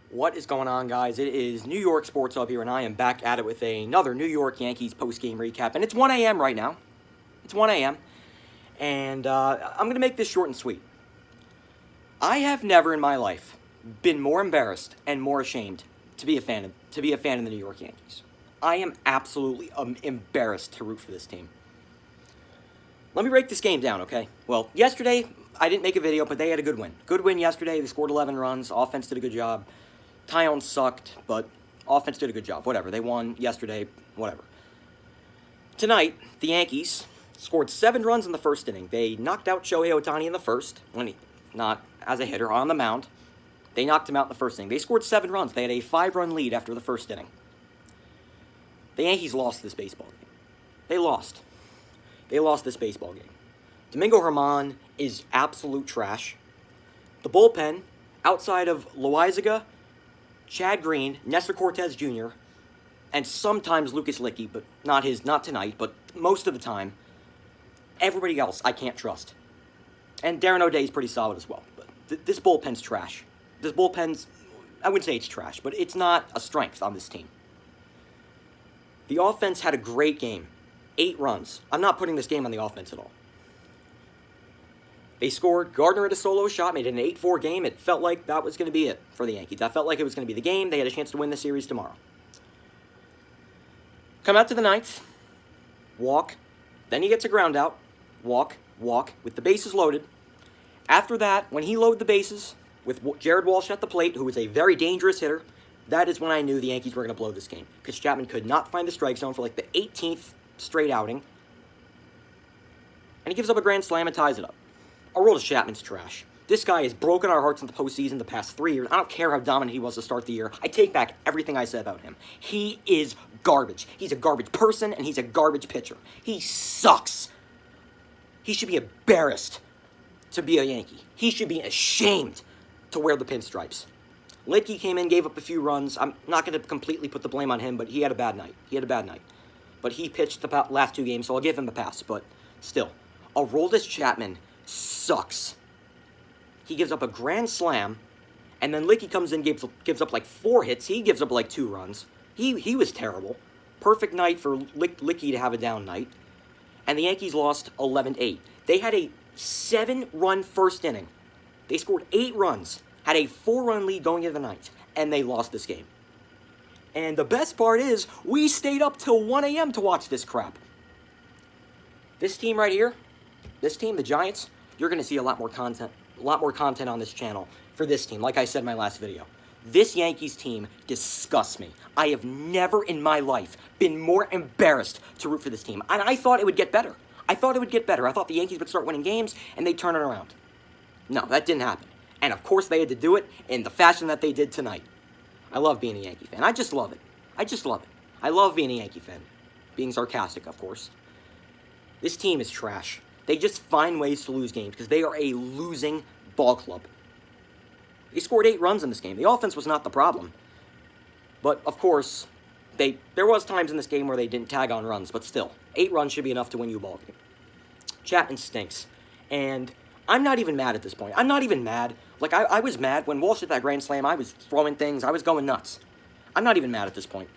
What is going on, guys? It is New York Sports Hub here, and I am back at it with another New York Yankees post-game recap. And it's 1 a.m. right now. It's 1 a.m. And I'm going to make this short and sweet. I have never in my life been more embarrassed and more ashamed to be a fan of the New York Yankees. I am absolutely embarrassed to root for this team. Let me break this game down, okay? Well, yesterday, I didn't make a video, but they had a good win. Good win yesterday. They scored 11 runs. Offense did a good job. Tyone sucked, but offense did a good job. Whatever. They won yesterday. Whatever. Tonight, the Yankees scored 7 runs in the first inning. They knocked out Shohei Ohtani in the first, not as a hitter, on the mound. They knocked him out in the first inning. They scored 7 runs. They had a 5-run lead after the first inning. The Yankees lost this baseball game. They lost. They lost this baseball game. Domingo Germán is absolute trash. The bullpen, outside of Loaizaga, Chad Green, Nestor Cortez Jr., and sometimes Lucas Licky, but not tonight, but most of the time, everybody else I can't trust. And Darren O'Day is pretty solid as well. But this bullpen's trash. This bullpen's, I wouldn't say it's trash, but it's not a strength on this team. The offense had a great game. 8 runs. I'm not putting this game on the offense at all. They scored. Gardner had a solo shot, made it an 8-4 game. It felt like that was going to be it for the Yankees. That felt like it was going to be the game. They had a chance to win the series tomorrow. Come out to the ninth. Walk. Then he gets a ground out. Walk. Walk. With the bases loaded. After that, when he loaded the bases with Jared Walsh at the plate, who is a very dangerous hitter, that is when I knew the Yankees were going to blow this game. Because Chapman could not find the strike zone for like the 18th straight outing. And he gives up a grand slam and ties it up. Aroldis Chapman's trash. This guy has broken our hearts in the postseason the past 3 years. I don't care how dominant he was to start the year. I take back everything I said about him. He is garbage. He's a garbage person, and he's a garbage pitcher. He sucks. He should be embarrassed to be a Yankee. He should be ashamed to wear the pinstripes. Licky came in, gave up a few runs. I'm not going to completely put the blame on him, but he had a bad night. But he pitched the last 2 games, so I'll give him a pass. But still, Aroldis Chapman sucks. He gives up a grand slam, and then Licky comes in, gives up like 4 hits. He gives up like 2 runs. He was terrible. Perfect night for Licky to have a down night. And the Yankees lost 11-8. They had a 7-run first inning. They scored 8 runs, had a 4-run lead going into the ninth, and they lost this game. And the best part is, we stayed up till 1 a.m. to watch this crap. This team right here, this team, the Giants, you're going to see a lot more content on this channel for this team, like I said in my last video. This Yankees team disgusts me. I have never in my life been more embarrassed to root for this team. And I thought it would get better. I thought the Yankees would start winning games, and they'd turn it around. No, that didn't happen. And of course they had to do it in the fashion that they did tonight. I love being a Yankee fan. I just love it. I love being a Yankee fan. Being sarcastic, of course. This team is trash. They just find ways to lose games because they are a losing ball club. They scored 8 runs in this game. The offense was not the problem. But, of course, there was times in this game where they didn't tag on runs, but still, 8 runs should be enough to win you a ball game. Chapman stinks. And I'm not even mad at this point. I'm not even mad. Like, I was mad when Walsh hit that grand slam. I was throwing things. I was going nuts. I'm not even mad at this point.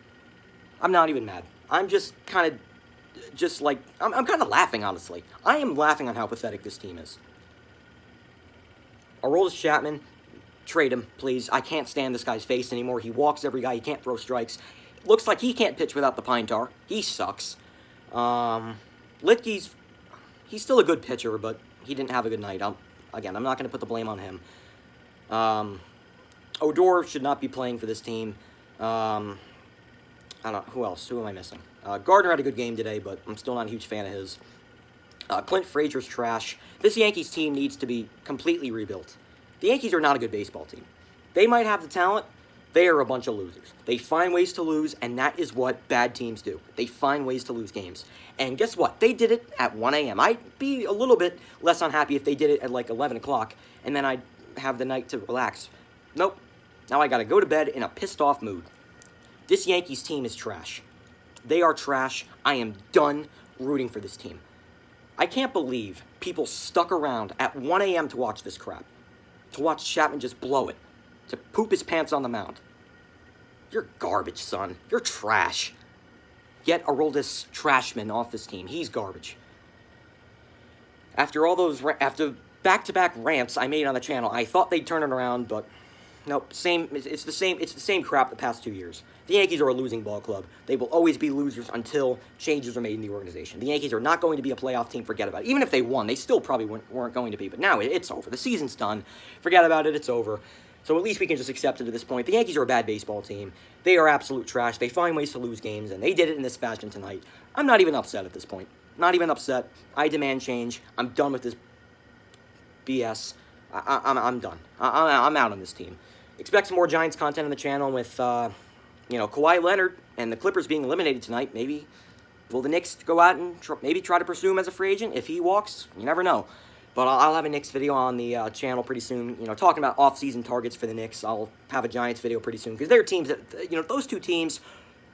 I'm not even mad. I'm just kind of... I'm kind of laughing, honestly. I am laughing on how pathetic this team is. Aroldis Chapman, trade him, please. I can't stand this guy's face anymore. He walks every guy. He can't throw strikes. Looks like he can't pitch without the pine tar. He sucks. He's still a good pitcher, but he didn't have a good night. I'm not going to put the blame on him. Odor should not be playing for this team. I don't know. Who else? Who am I missing? Gardner had a good game today, but I'm still not a huge fan of his. Clint Frazier's trash. This Yankees team needs to be completely rebuilt. The Yankees are not a good baseball team. They might have the talent. They are a bunch of losers. They find ways to lose, and that is what bad teams do. They find ways to lose games. And guess what? They did it at 1 a.m. I'd be a little bit less unhappy if they did it at like 11 o'clock, and then I'd have the night to relax. Nope. Now I got to go to bed in a pissed-off mood. This Yankees team is trash. They are trash. I am done rooting for this team. I can't believe people stuck around at 1 a.m. to watch this crap. To watch Chapman just blow it. to poop his pants on the mound. You're garbage, son. You're trash. Get Aroldis Trashman off this team. He's garbage. After back-to-back rants I made on the channel, I thought they'd turn it around, but nope. It's the same crap the past 2 years. The Yankees are a losing ball club. They will always be losers until changes are made in the organization. The Yankees are not going to be a playoff team. Forget about it. Even if they won, they still probably weren't going to be. But now it's over. The season's done. Forget about it. It's over. So at least we can just accept it at this point. The Yankees are a bad baseball team. They are absolute trash. They find ways to lose games, and they did it in this fashion tonight. I'm not even upset at this point. Not even upset. I demand change. I'm done with this BS. I'm done. I'm out on this team. Expect some more Giants content on the channel with, Kawhi Leonard and the Clippers being eliminated tonight. Maybe will the Knicks go out and maybe try to pursue him as a free agent? If he walks, you never know. But I'll have a Knicks video on the channel pretty soon, talking about off-season targets for the Knicks. I'll have a Giants video pretty soon, because they're teams that, those two teams,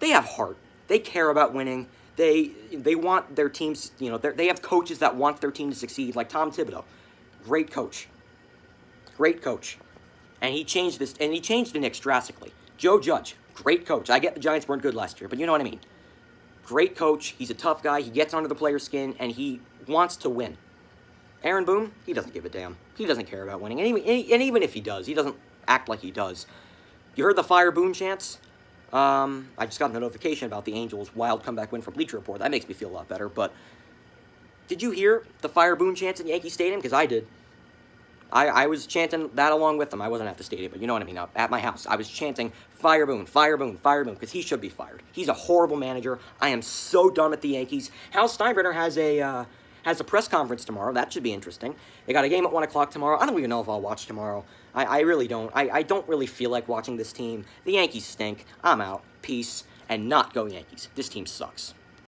they have heart. They care about winning. They want their teams, they have coaches that want their team to succeed, like Tom Thibodeau. Great coach. Great coach. And he changed the Knicks drastically. Joe Judge, great coach. I get the Giants weren't good last year, but you know what I mean. Great coach. He's a tough guy. He gets under the player's skin, and he wants to win. Aaron Boone, he doesn't give a damn. He doesn't care about winning. And even if he does, he doesn't act like he does. You heard the Fire Boone chants? I just got a notification about the Angels' wild comeback win from Bleacher Report. That makes me feel a lot better. But did you hear the Fire Boone chants in Yankee Stadium? Because I did. I was chanting that along with them. I wasn't at the stadium, but you know what I mean. At my house, I was chanting, Fire Boone, Fire Boone, Fire Boone, because he should be fired. He's a horrible manager. I am so done with the Yankees. Hal Steinbrenner has a press conference tomorrow. That should be interesting. They got a game at 1 o'clock tomorrow. I don't even know if I'll watch tomorrow. I really don't. I don't really feel like watching this team. The Yankees stink. I'm out. Peace. And not go Yankees. This team sucks.